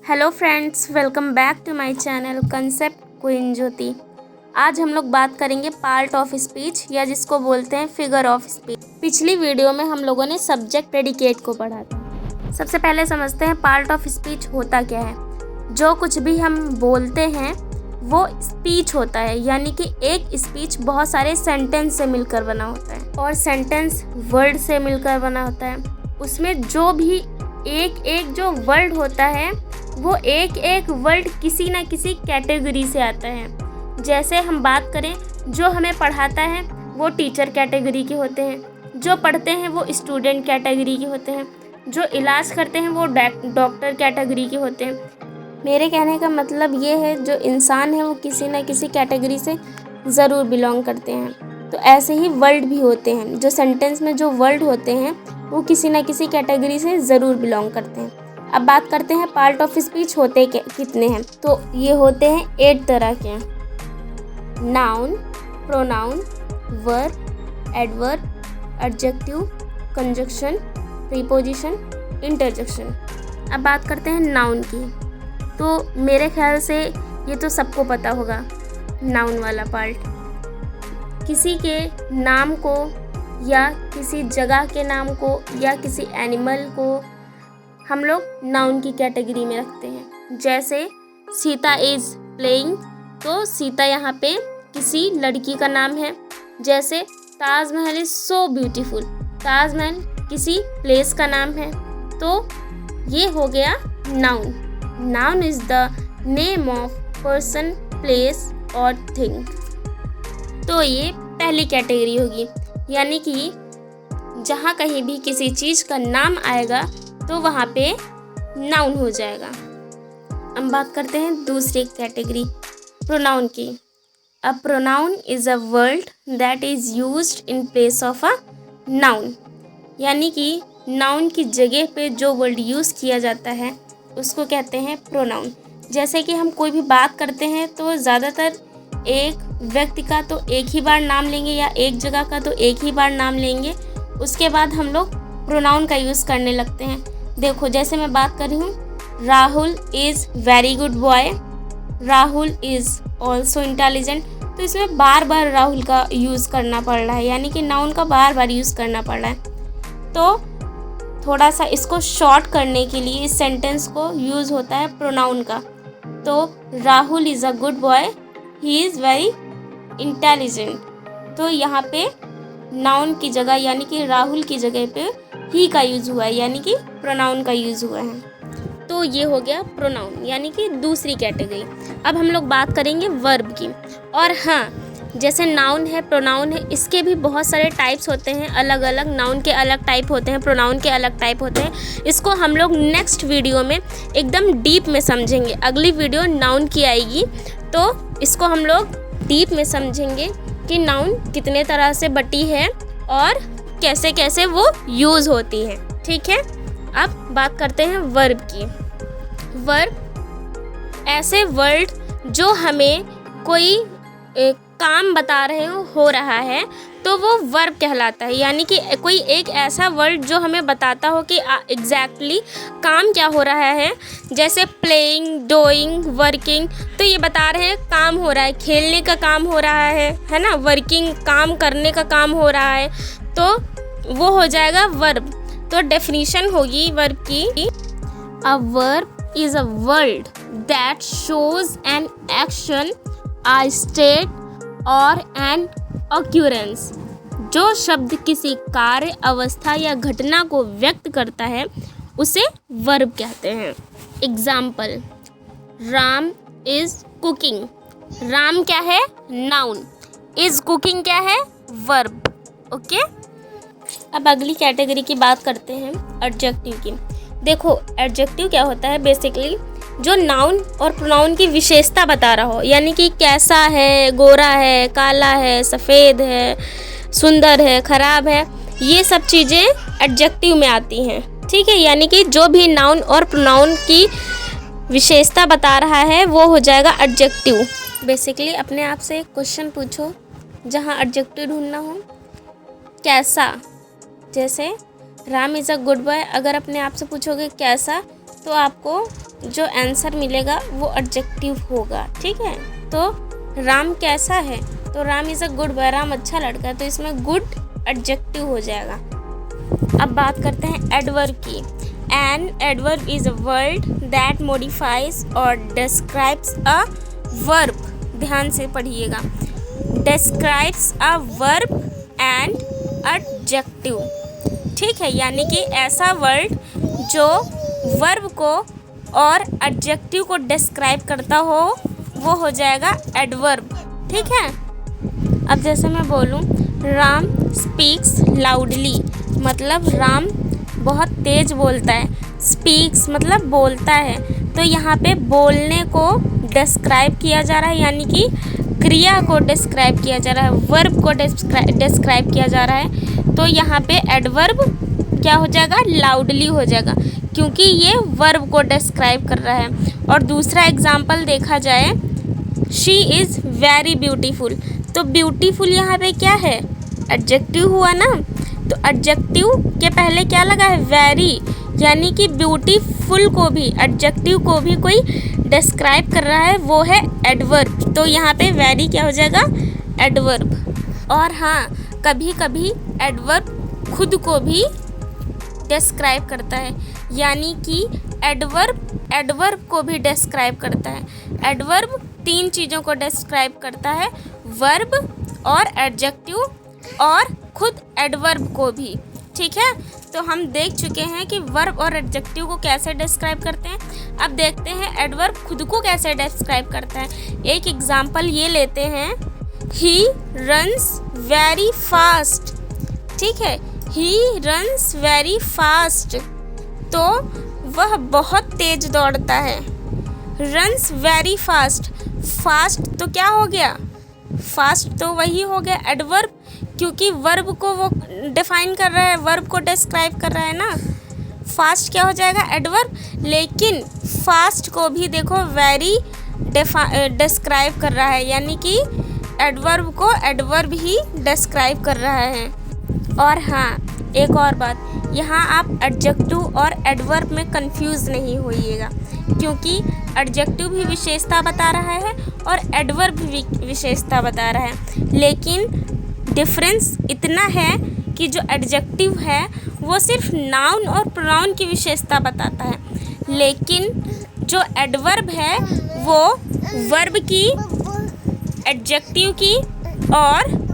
Hello friends, welcome back to my channel concept queen Jyoti. आज हम लोग बात करेंगे पार्ट ऑफ स्पीच या जिसको बोलते हैं फिगर ऑफ स्पीच। पिछली वीडियो में हम लोगों ने सब्जेक्ट प्रेडिकेट को पढ़ा था। सबसे पहले समझते हैं पार्ट ऑफ स्पीच होता क्या है। जो कुछ भी हम बोलते हैं वो स्पीच होता है, यानी कि एक स्पीच बहुत सारे सेंटेंस से मिलकर बना होता है और सेंटेंस वर्ड से मिलकर बना होता है। उसमें जो भी एक एक जो वर्ड होता है वो एक एक वर्ड किसी ना किसी कैटेगरी से आता है। जैसे हम बात करें, जो हमें पढ़ाता है वो टीचर कैटेगरी के होते हैं, जो पढ़ते हैं वो स्टूडेंट कैटेगरी के होते हैं, जो इलाज करते हैं वो डॉक्टर कैटेगरी के होते हैं। मेरे कहने का मतलब ये है, जो इंसान है वो किसी न किसी कैटेगरी से ज़रूर बिलोंग करते हैं। तो ऐसे ही वर्ड भी होते हैं, जो सेंटेंस में जो वर्ड होते हैं वो किसी न किसी कैटेगरी से ज़रूर बिलोंग करते हैं। अब बात करते हैं पार्ट ऑफ स्पीच होते कितने हैं। तो ये होते हैं 8 तरह के: noun, pronoun, verb, adverb, adjective, conjunction, preposition, interjection. अब बात करते हैं नाउन की। तो मेरे ख्याल से ये तो सबको पता होगा, नाउन वाला पार्ट। किसी के नाम को या किसी जगह के नाम को या किसी एनिमल को हम लोग नाउन की कैटेगरी में रखते हैं। जैसे सीता इज़ प्लेइंग, तो सीता यहाँ पे किसी लड़की का नाम है। जैसे Taj Mahal is so beautiful, Taj Mahal किसी प्लेस का नाम है। तो ये हो गया noun. Noun is the name of person, place और थिंग। तो ये पहली कैटेगरी होगी, यानी कि जहाँ कहीं भी किसी चीज़ का नाम आएगा तो वहाँ पे नाउन हो जाएगा। अब बात करते हैं दूसरी कैटेगरी, प्रोनाउन की। A pronoun is a word that is used in place of a noun, यानी कि नाउन की जगह पे जो वर्ड यूज़ किया जाता है उसको कहते हैं प्रोनाउन। जैसे कि हम कोई भी बात करते हैं तो ज़्यादातर एक व्यक्ति का तो एक ही बार नाम लेंगे या एक जगह का तो एक ही बार नाम लेंगे, उसके बाद हम लोग प्रोनाउन का यूज़ करने लगते हैं। देखो, जैसे मैं बात कर रही हूँ, Rahul is very good boy, Rahul is also intelligent. तो इसमें बार बार राहुल का यूज़ करना पड़ रहा है, यानी कि नाउन का बार बार यूज़ करना पड़ रहा है। तो थोड़ा सा इसको शॉर्ट करने के लिए इस सेंटेंस को यूज़ होता है प्रोनाउन का। तो Rahul is a good boy, he is very intelligent. तो यहाँ पे नाउन की जगह यानी कि राहुल की जगह पे ही का यूज़ हुआ है, यानी कि प्रोनाउन का यूज़ हुआ है। तो ये हो गया प्रोनाउन, यानी कि दूसरी कैटेगरी। अब हम लोग बात करेंगे वर्ब की। और हाँ, जैसे नाउन है, प्रोनाउन है, इसके भी बहुत सारे टाइप्स होते हैं अलग अलग। नाउन के अलग टाइप होते हैं, प्रोनाउन के अलग टाइप होते हैं। इसको हम लोग नेक्स्ट वीडियो में एकदम डीप में समझेंगे। अगली वीडियो नाउन की आएगी तो इसको हम लोग डीप में समझेंगे कि नाउन कितने तरह से बटी है और कैसे कैसे वो यूज़ होती है। ठीक है, अब बात करते हैं वर्ब की। वर्ब ऐसे वर्ड जो हमें कोई काम बता रहे हो रहा है तो वो वर्ब कहलाता है, यानी कि कोई एक ऐसा वर्ड जो हमें बताता हो कि एग्जैक्टली काम क्या हो रहा है। जैसे प्लेइंग, डूइंग, वर्किंग, तो ये बता रहे हैं काम हो रहा है, खेलने का काम हो रहा है ना। वर्किंग, काम करने का काम हो रहा है, तो वो हो जाएगा वर्ब। तो डेफिनेशन होगी वर्ब की, a verb is a word that shows an action, a state और एन ऑक्यूरेंस। जो शब्द किसी कार्य, अवस्था या घटना को व्यक्त करता है उसे वर्ब कहते हैं। Example, Ram is cooking. Ram क्या है? नाउन। इज़ कुकिंग क्या है? वर्ब। ओके, अब अगली कैटेगरी की बात करते हैं, एडजेक्टिव की। देखो, एडजेक्टिव क्या होता है? बेसिकली जो नाउन और प्रोनाउन की विशेषता बता रहा हो, यानी कि कैसा है, गोरा है, काला है, सफ़ेद है, सुंदर है, खराब है, ये सब चीज़ें एडजेक्टिव में आती हैं। ठीक है, यानी कि जो भी नाउन और प्रोनाउन की विशेषता बता रहा है वो हो जाएगा एडजेक्टिव। बेसिकली अपने आप से एक क्वेश्चन पूछो जहाँ एडजेक्टिव ढूंढना हो। कैसा, जैसे Ram is a good boy, अगर अपने आप से पूछोगे कैसा, तो आपको जो आंसर मिलेगा वो एडजेक्टिव होगा। ठीक है, तो राम कैसा है, तो Ram is a good boy, Ram अच्छा लड़का है, तो इसमें गुड एडजेक्टिव हो जाएगा। अब बात करते हैं एडवर्ब की। An adverb is a word that modifies और डिस्क्राइब्स अ वर्ब। ध्यान से पढ़िएगा, describes a verb and adjective. ठीक है, यानी कि ऐसा वर्ड जो वर्ब को और एडजेक्टिव को डिस्क्राइब करता हो वो हो जाएगा एडवर्ब। ठीक है, अब जैसे मैं बोलूँ राम स्पीक्स लाउडली, मतलब राम बहुत तेज बोलता है। स्पीक्स मतलब बोलता है, तो यहाँ पे बोलने को डिस्क्राइब किया जा रहा है, यानी कि क्रिया को डिस्क्राइब किया जा रहा है, वर्ब को डिस्क्राइब किया जा रहा है। तो यहाँ पे एडवर्ब क्या हो जाएगा, लाउडली हो जाएगा, क्योंकि ये वर्ब को डिस्क्राइब कर रहा है। और दूसरा एग्जाम्पल देखा जाए, शी इज़ वेरी ब्यूटीफुल, तो ब्यूटीफुल यहाँ पे क्या है, एडजेक्टिव हुआ ना। तो एडजेक्टिव के पहले क्या लगा है, वेरी, यानी कि ब्यूटीफुल को भी, एडजेक्टिव को भी कोई डिस्क्राइब कर रहा है, वो है एडवर्ब। तो यहाँ पे वेरी क्या हो जाएगा, एडवर्ब। और हाँ, कभी कभी एडवर्ब खुद को भी डिस्क्राइब करता है, यानी कि एडवर्ब को भी डिस्क्राइब करता है। एडवर्ब 3 चीज़ों को डिस्क्राइब करता है, वर्ब और एडजेक्टिव और खुद एडवर्ब को भी। ठीक है, तो हम देख चुके हैं कि वर्ब और एडजेक्टिव को कैसे डिस्क्राइब करते हैं। अब देखते हैं एडवर्ब खुद को कैसे डिस्क्राइब करता है। एक एग्जांपल ये लेते हैं, ही रन्स वेरी फास्ट। ठीक है, ही रन्स वेरी फास्ट, तो वह बहुत तेज दौड़ता है। रन्स वेरी फास्ट, फास्ट तो क्या हो गया, फास्ट तो वही हो गया एडवर्ब, क्योंकि वर्ब को वो डिफाइन कर रहा है, वर्ब को डिस्क्राइब कर रहा है ना। फास्ट क्या हो जाएगा, एडवर्ब, लेकिन फास्ट को भी देखो वेरी डिस्क्राइब कर रहा है, यानी कि एडवर्ब को एडवर्ब ही डिस्क्राइब कर रहा है। और हाँ, एक और बात, यहाँ आप एडजेक्टिव और एडवर्ब में कंफ्यूज नहीं होइएगा, क्योंकि एडजेक्टिव भी विशेषता बता रहा है और एडवर्ब भी विशेषता बता रहा है, लेकिन डिफरेंस इतना है कि जो एडजेक्टिव है वो सिर्फ नाउन और प्रोनाउन की विशेषता बताता है, लेकिन जो एडवर्ब है वो वर्ब की, एडजेक्टिव की और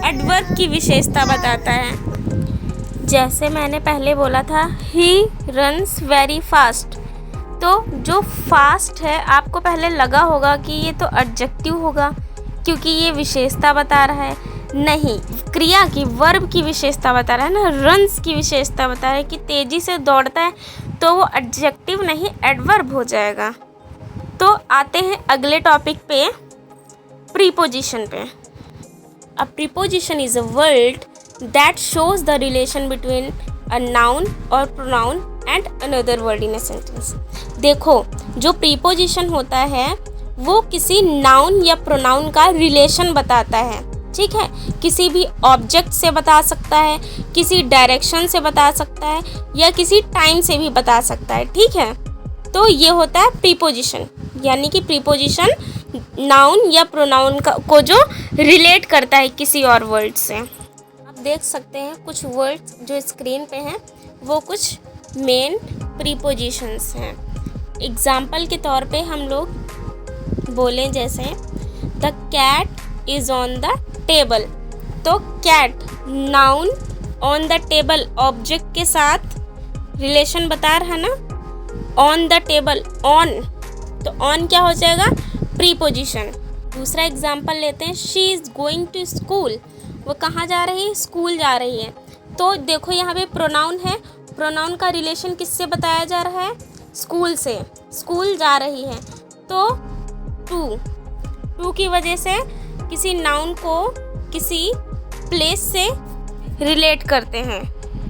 एडवर्ब की विशेषता बताता है। जैसे मैंने पहले बोला था, ही रन्स वेरी फास्ट, तो जो फास्ट है आपको पहले लगा होगा कि ये तो एडजेक्टिव होगा, क्योंकि ये विशेषता बता रहा है। नहीं, क्रिया की, वर्ब की विशेषता बता रहा है ना, रन्स की विशेषता बता रहा है कि तेज़ी से दौड़ता है, तो वो एडजेक्टिव नहीं एडवर्ब हो जाएगा। तो आते हैं अगले टॉपिक पे, प्रीपोजिशन पे। A preposition is a word that shows the relation between a noun or pronoun and another word in a sentence. देखो, जो प्रीपोजिशन होता है वो किसी नाउन या प्रोनाउन का रिलेशन बताता है। ठीक है, किसी भी ऑब्जेक्ट से बता सकता है, किसी डायरेक्शन से बता सकता है, या किसी टाइम से भी बता सकता है। ठीक है, तो ये होता है प्रीपोजिशन, यानी कि प्रीपोजिशन नाउन या प्रोनाउन को जो रिलेट करता है किसी और वर्ड से। आप देख सकते हैं कुछ वर्ड्स जो स्क्रीन पे हैं वो कुछ मेन प्रीपोजिशंस हैं। एग्जाम्पल के तौर पे हम लोग बोलें, जैसे the cat is on the table, तो cat noun, on the table object के साथ रिलेशन बता रहा है ना, ऑन द टेबल, ऑन, तो ऑन क्या हो जाएगा, प्रीपोजिशन। दूसरा एग्जाम्पल लेते हैं, she is going to school, वो कहाँ जा रही है, स्कूल जा रही है। तो देखो यहाँ पे प्रोनाउन है, प्रोनाउन का रिलेशन किससे बताया जा रहा है, स्कूल से, स्कूल जा रही है। तो टू की वजह से किसी नाउन को किसी प्लेस से रिलेट करते हैं,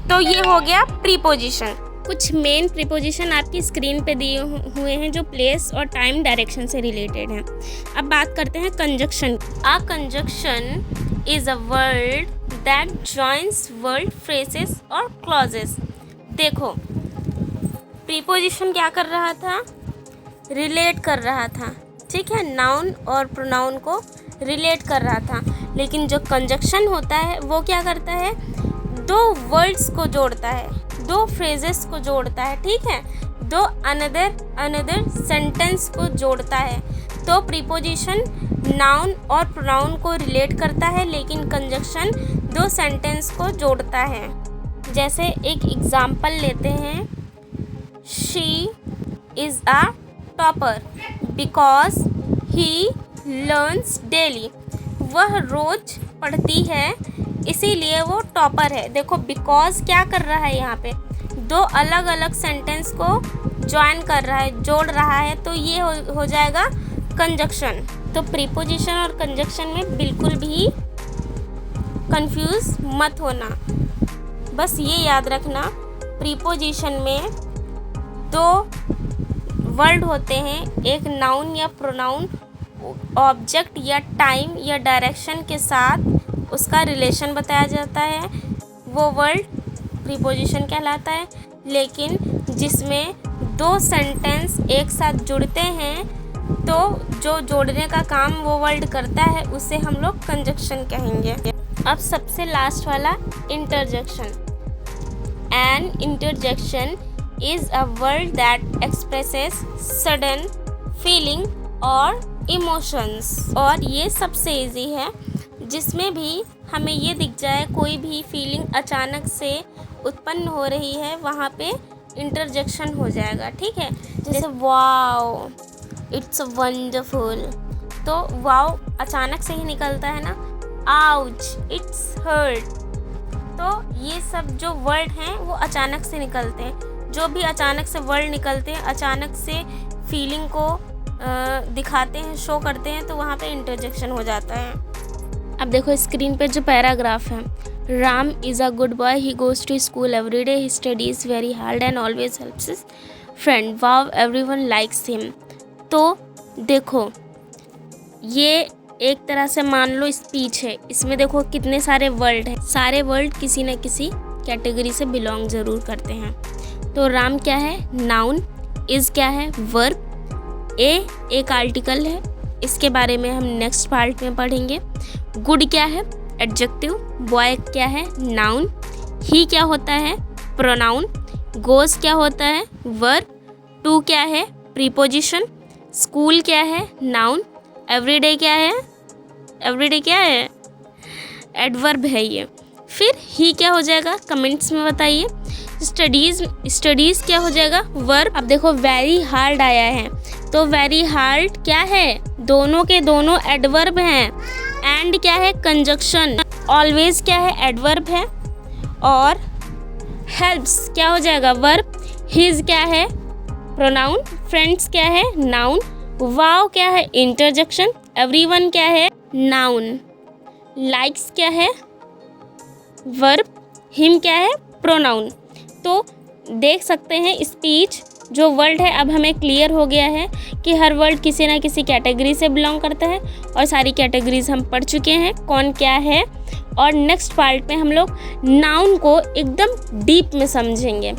तो ये हो गया प्रीपोजिशन। कुछ मेन प्रीपोजिशन आपकी स्क्रीन पे दिए हुए हैं जो प्लेस और टाइम डायरेक्शन से रिलेटेड हैं। अब बात करते हैं conjunction. A conjunction is a word that joins word phrases और क्लॉजेस। देखो, प्रीपोजिशन क्या कर रहा था, रिलेट कर रहा था, ठीक है, नाउन और प्रोनाउन को रिलेट कर रहा था। लेकिन जो कंजक्शन होता है वो क्या करता है, दो वर्ड्स को जोड़ता है, दो फ्रेजेस को जोड़ता है, ठीक है, दो अनदर सेंटेंस को जोड़ता है। तो प्रीपोजिशन नाउन और प्रोनाउन को रिलेट करता है, लेकिन कंजक्शन दो सेंटेंस को जोड़ता है। जैसे एक एग्जाम्पल लेते हैं, she is a topper because he learns daily. वह रोज पढ़ती है इसीलिए वो टॉपर है। देखो बिकॉज क्या कर रहा है, यहाँ पे दो अलग अलग सेंटेंस को ज्वाइन कर रहा है, जोड़ रहा है, तो ये हो जाएगा कंजक्शन। तो प्रीपोजिशन और कंजक्शन में बिल्कुल भी कंफ्यूज मत होना, बस ये याद रखना, प्रीपोजिशन में दो वर्ड होते हैं, एक नाउन या प्रोनाउन ऑब्जेक्ट या टाइम या डायरेक्शन के साथ उसका रिलेशन बताया जाता है, वो वर्ड प्रीपोजिशन कहलाता है। लेकिन जिसमें दो सेंटेंस एक साथ जुड़ते हैं तो जो जोड़ने का काम वो वर्ड करता है उसे हम लोग कंजक्शन कहेंगे। अब सबसे लास्ट वाला interjection. An interjection is a word that expresses sudden feeling और emotions। और ये सबसे इजी है, जिसमें भी हमें ये दिख जाए कोई भी फीलिंग अचानक से उत्पन्न हो रही है, वहाँ पे इंटरजेक्शन हो जाएगा, ठीक है। जैसे वाओ इट्स वंडरफुल, तो वाओ अचानक से ही निकलता है ना, आउच इट्स हर्ट, तो ये सब जो वर्ड हैं वो अचानक से निकलते हैं। जो भी अचानक से वर्ड निकलते हैं, अचानक से फीलिंग को दिखाते हैं, शो करते हैं, तो वहाँ पे इंटरजेक्शन हो जाता है। अब देखो स्क्रीन पे जो पैराग्राफ है, Ram is a good boy, he goes to school every day, he studies very hard and always helps his friend, wow everyone likes him. तो देखो ये एक तरह से मान लो स्पीच है, इसमें देखो कितने सारे वर्ड हैं, सारे वर्ड किसी न किसी कैटेगरी से बिलोंग ज़रूर करते हैं। तो राम क्या है, नाउन, इज़ क्या है, वर्ब, ए एक आर्टिकल है, इसके बारे में हम नेक्स्ट पार्ट में पढ़ेंगे। गुड क्या है, एडजेक्टिव, बॉय क्या है, नाउन, ही क्या होता है, प्रोनाउन, गोज़ क्या होता है, वर्ब, टू क्या है, प्रीपोजिशन, स्कूल क्या है, नाउन, एवरीडे क्या है, एवरीडे क्या है, एडवर्ब है ये। फिर ही क्या हो जाएगा, कमेंट्स में बताइए। स्टडीज़ क्या हो जाएगा, वर्ब। अब देखो वेरी हार्ड आया है, तो वेरी हार्ड क्या है, दोनों के दोनों एडवर्ब हैं। एंड क्या है, कंजक्शन। ऑलवेज क्या है, एडवर्ब है। और हेल्प्स क्या हो जाएगा, वर्ब। हिज क्या है, प्रोनाउन। फ्रेंड्स क्या है, नाउन। वाव क्या है, इंटरजेक्शन। एवरीवन क्या है, नाउन। लाइक्स क्या है, वर्ब। हिम क्या है, प्रोनाउन। तो देख सकते हैं स्पीच जो वर्ड है, अब हमें क्लियर हो गया है कि हर वर्ड किसी ना किसी कैटेगरी से बिलोंग करता है, और सारी कैटेगरीज हम पढ़ चुके हैं कौन क्या है। और नेक्स्ट पार्ट में हम लोग नाउन को एकदम डीप में समझेंगे।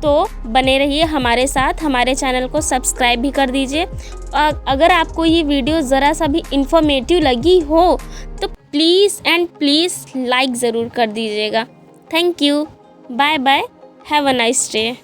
तो बने रहिए हमारे साथ, हमारे चैनल को सब्सक्राइब भी कर दीजिए। अगर आपको ये वीडियो ज़रा सा भी इंफॉर्मेटिव लगी हो तो प्लीज़ एंड प्लीज़ लाइक ज़रूर कर दीजिएगा। Thank you, bye bye, have a nice day.